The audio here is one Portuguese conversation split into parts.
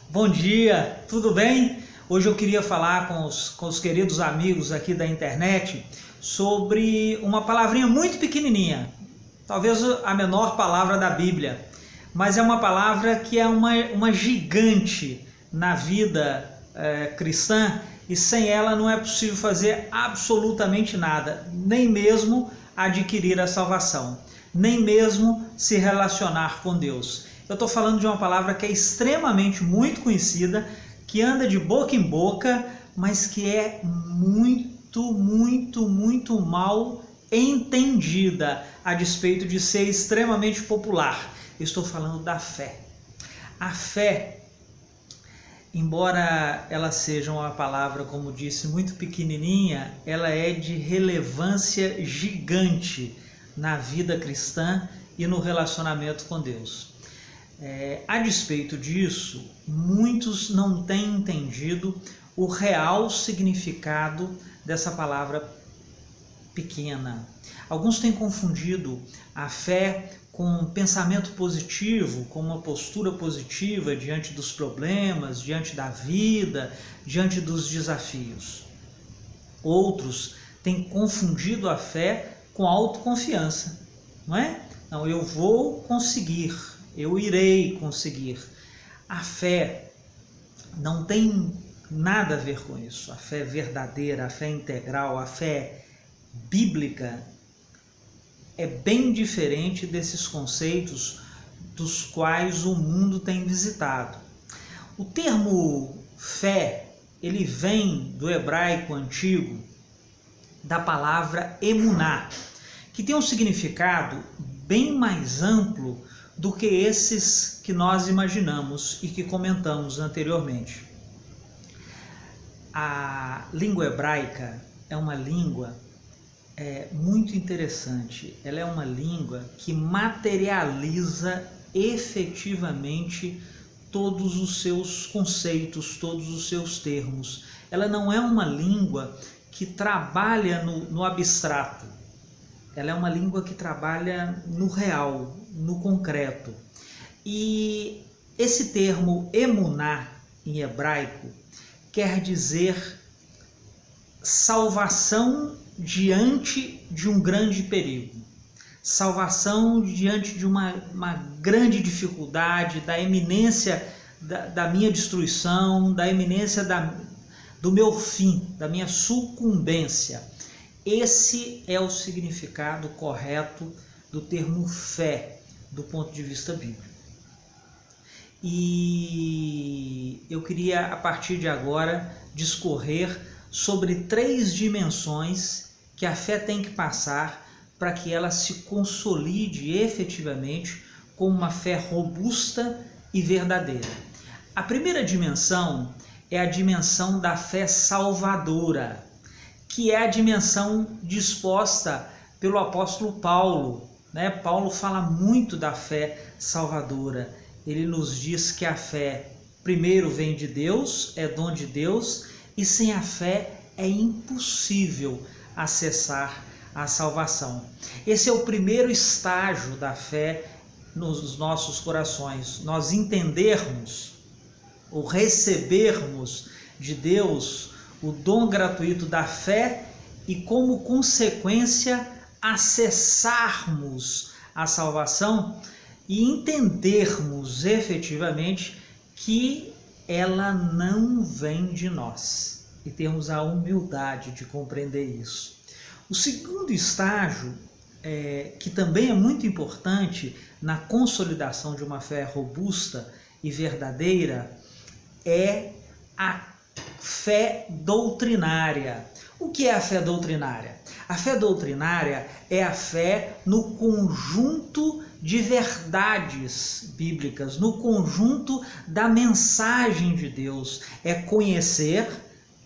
Bom dia, tudo bem? Hoje eu queria falar com os queridos amigos aqui da internet sobre uma palavrinha muito pequenininha, talvez a menor palavra da Bíblia, mas é uma palavra que é uma gigante na vida cristã, e sem ela não é possível fazer absolutamente nada, nem mesmo adquirir a salvação, nem mesmo se relacionar com Deus. Eu estou falando de uma palavra que é extremamente muito conhecida, que anda de boca em boca, mas que é muito mal entendida, a despeito de ser extremamente popular. Eu estou falando da fé. A fé, embora ela seja uma palavra, como disse, muito pequenininha, ela é de relevância gigante na vida cristã e no relacionamento com Deus. A despeito disso, muitos não têm entendido o real significado dessa palavra pequena. Alguns têm confundido a fé com pensamento positivo, com uma postura positiva diante dos problemas, diante da vida, diante dos desafios. Outros têm confundido a fé com autoconfiança, não é? Não, eu vou conseguir, eu irei conseguir. A fé não tem nada a ver com isso. A fé verdadeira, a fé integral, a fé bíblica é bem diferente desses conceitos dos quais o mundo tem visitado. O termo fé, ele vem do hebraico antigo, da palavra emuná, que tem um significado bem mais amplo do que esses que nós imaginamos e que comentamos anteriormente. A língua hebraica é uma língua muito interessante. Ela é uma língua que materializa efetivamente todos os seus conceitos, todos os seus termos. Ela não é uma língua que trabalha no abstrato. Ela é uma língua que trabalha no real, no concreto. E esse termo emuná, em hebraico, quer dizer salvação diante de um grande perigo. Salvação diante de uma grande dificuldade, da iminência da minha destruição, da iminência do meu fim, da minha sucumbência. Esse é o significado correto do termo fé, do ponto de vista bíblico. E eu queria, a partir de agora, discorrer sobre 3 dimensões que a fé tem que passar para que ela se consolide efetivamente como uma fé robusta e verdadeira. A primeira dimensão é a dimensão da fé salvadora, que é a dimensão disposta pelo apóstolo Paulo, né? Paulo fala muito da fé salvadora. Ele nos diz que a fé primeiro vem de Deus, é dom de Deus, e sem a fé é impossível acessar a salvação. Esse é o primeiro estágio da fé nos nossos corações. Nós entendermos ou recebermos de Deus o dom gratuito da fé e, como consequência, acessarmos a salvação e entendermos efetivamente que ela não vem de nós e termos a humildade de compreender isso. O segundo estágio, que também é muito importante na consolidação de uma fé robusta e verdadeira, é a fé doutrinária. O que é a fé doutrinária? A fé doutrinária é a fé no conjunto de verdades bíblicas, no conjunto da mensagem de Deus. É conhecer,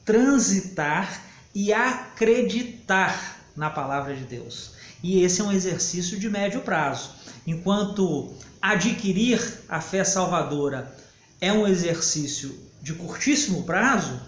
transitar e acreditar na palavra de Deus. E esse é um exercício de médio prazo. Enquanto adquirir a fé salvadora é um exercício de curtíssimo prazo,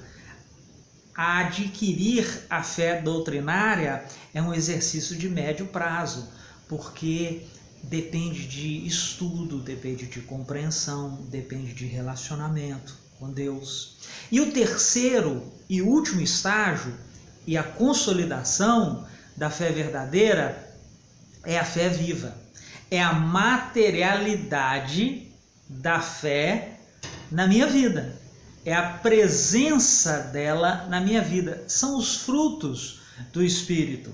adquirir a fé doutrinária é um exercício de médio prazo, porque depende de estudo, depende de compreensão, depende de relacionamento com Deus. E o terceiro e último estágio, e a consolidação da fé verdadeira, é a fé viva. É a materialidade da fé na minha vida. É a presença dela na minha vida. São os frutos do Espírito.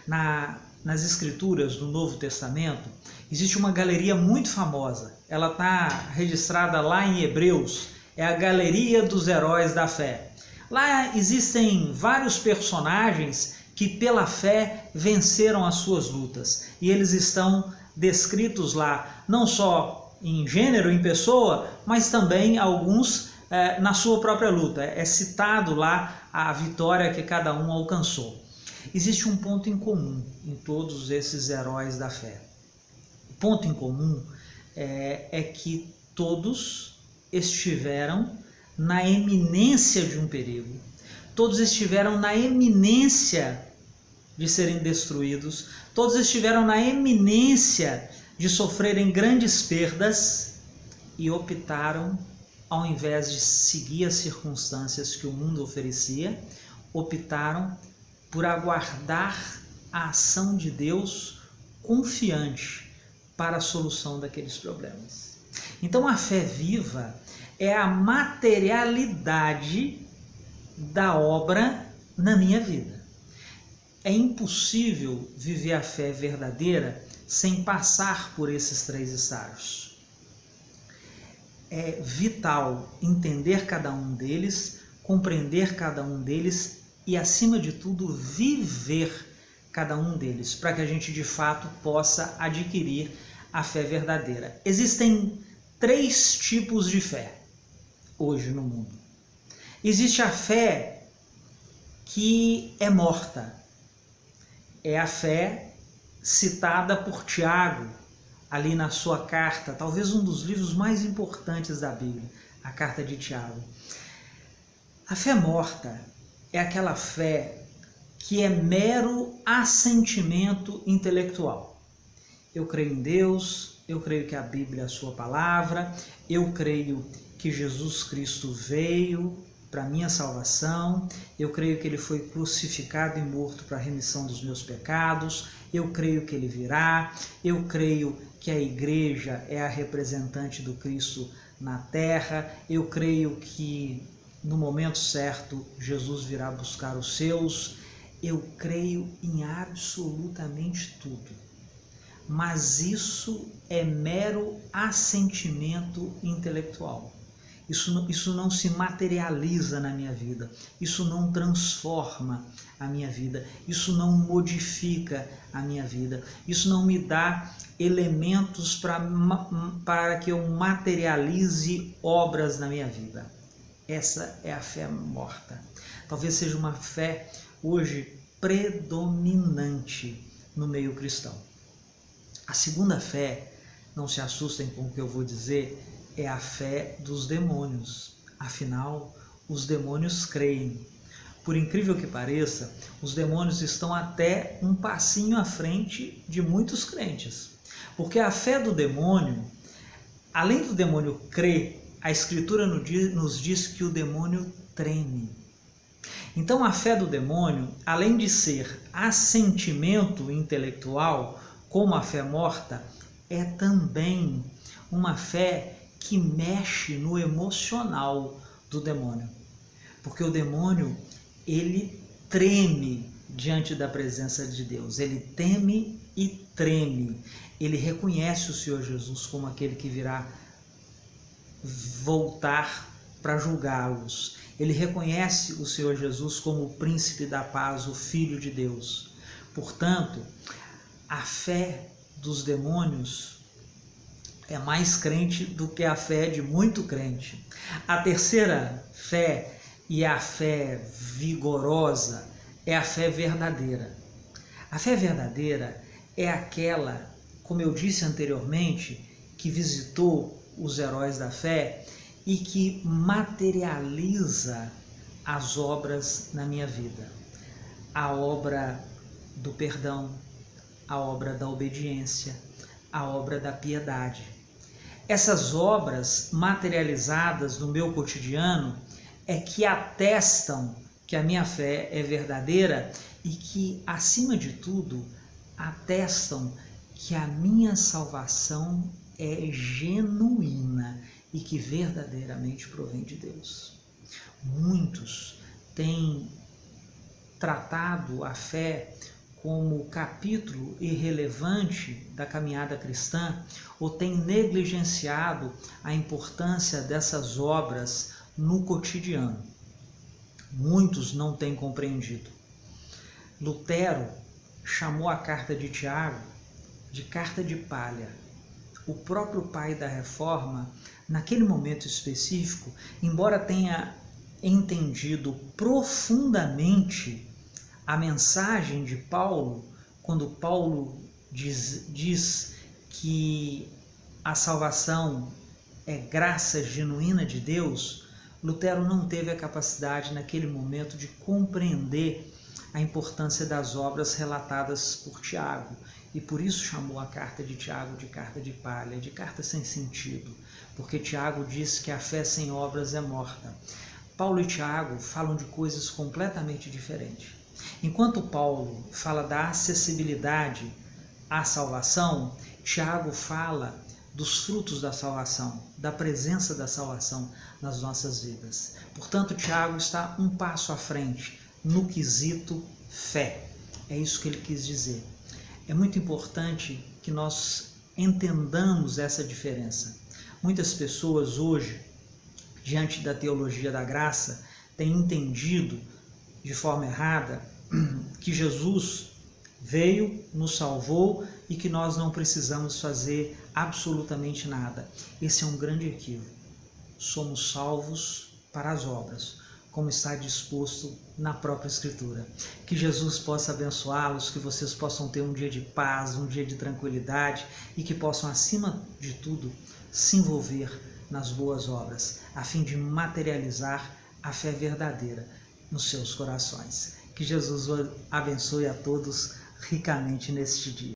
Nas Escrituras do Novo Testamento, existe uma galeria muito famosa. Ela está registrada lá em Hebreus. É a Galeria dos Heróis da Fé. Lá existem vários personagens que pela fé venceram as suas lutas. E eles estão descritos lá, não só em gênero, em pessoa, mas também alguns na sua própria luta. É citado lá a vitória que cada um alcançou. Existe um ponto em comum em todos esses heróis da fé. O ponto em comum é que todos estiveram na eminência de um perigo. Todos estiveram na eminência de serem destruídos. Todos estiveram na eminência de sofrerem grandes perdas e optaram, ao invés de seguir as circunstâncias que o mundo oferecia, optaram por aguardar a ação de Deus confiante para a solução daqueles problemas. Então a fé viva é a materialidade da obra na minha vida. É impossível viver a fé verdadeira sem passar por esses 3 estágios. É vital entender cada um deles, compreender cada um deles e, acima de tudo, viver cada um deles, para que a gente de fato possa adquirir a fé verdadeira. Existem 3 tipos de fé hoje no mundo. Existe a fé que é morta. É a fé citada por Tiago, ali na sua carta, talvez um dos livros mais importantes da Bíblia, a carta de Tiago. A fé morta é aquela fé que é mero assentimento intelectual. Eu creio em Deus, eu creio que a Bíblia é a sua palavra, eu creio que Jesus Cristo veio para a minha salvação, eu creio que ele foi crucificado e morto para a remissão dos meus pecados, eu creio que ele virá, eu creio que a igreja é a representante do Cristo na terra, eu creio que no momento certo Jesus virá buscar os seus, eu creio em absolutamente tudo. Mas isso é mero assentimento intelectual. Isso não se materializa na minha vida, isso não transforma a minha vida, isso não modifica a minha vida, isso não me dá elementos para que eu materialize obras na minha vida. Essa é a fé morta. Talvez seja uma fé hoje predominante no meio cristão. A segunda fé, não se assustem com o que eu vou dizer, é a fé dos demônios. Afinal, os demônios creem. Por incrível que pareça, os demônios estão até um passinho à frente de muitos crentes. Porque a fé do demônio, além do demônio crer, a Escritura nos diz que o demônio treme. Então a fé do demônio, além de ser assentimento intelectual, como a fé morta, é também uma fé que mexe no emocional do demônio. Porque o demônio, ele treme diante da presença de Deus. Ele teme e treme. Ele reconhece o Senhor Jesus como aquele que virá voltar para julgá-los. Ele reconhece o Senhor Jesus como o príncipe da paz, o Filho de Deus. Portanto, a fé dos demônios é mais crente do que a fé de muito crente. A terceira fé, e a fé vigorosa, é a fé verdadeira. A fé verdadeira é aquela, como eu disse anteriormente, que visitou os heróis da fé e que materializa as obras na minha vida. A obra do perdão, a obra da obediência, a obra da piedade. Essas obras materializadas no meu cotidiano é que atestam que a minha fé é verdadeira e que, acima de tudo, atestam que a minha salvação é genuína e que verdadeiramente provém de Deus. Muitos têm tratado a fé como capítulo irrelevante da caminhada cristã ou têm negligenciado a importância dessas obras no cotidiano. Muitos não têm compreendido. Lutero chamou a carta de Tiago de carta de palha. O próprio pai da Reforma, naquele momento específico, embora tenha entendido profundamente a mensagem de Paulo, quando Paulo diz que a salvação é graça genuína de Deus, Lutero não teve a capacidade naquele momento de compreender a importância das obras relatadas por Tiago, e por isso chamou a carta de Tiago de carta de palha, de carta sem sentido, porque Tiago diz que a fé sem obras é morta. Paulo e Tiago falam de coisas completamente diferentes. Enquanto Paulo fala da acessibilidade à salvação, Tiago fala dos frutos da salvação, da presença da salvação nas nossas vidas. Portanto, Tiago está um passo à frente no quesito fé. É isso que ele quis dizer. É muito importante que nós entendamos essa diferença. Muitas pessoas hoje, diante da teologia da graça, têm entendido de forma errada que Jesus veio, nos salvou e que nós não precisamos fazer absolutamente nada. Esse é um grande equívoco. Somos salvos para as obras, como está disposto na própria Escritura. Que Jesus possa abençoá-los, que vocês possam ter um dia de paz, um dia de tranquilidade e que possam, acima de tudo, se envolver nas boas obras, a fim de materializar a fé verdadeira nos seus corações. Que Jesus abençoe a todos ricamente neste dia.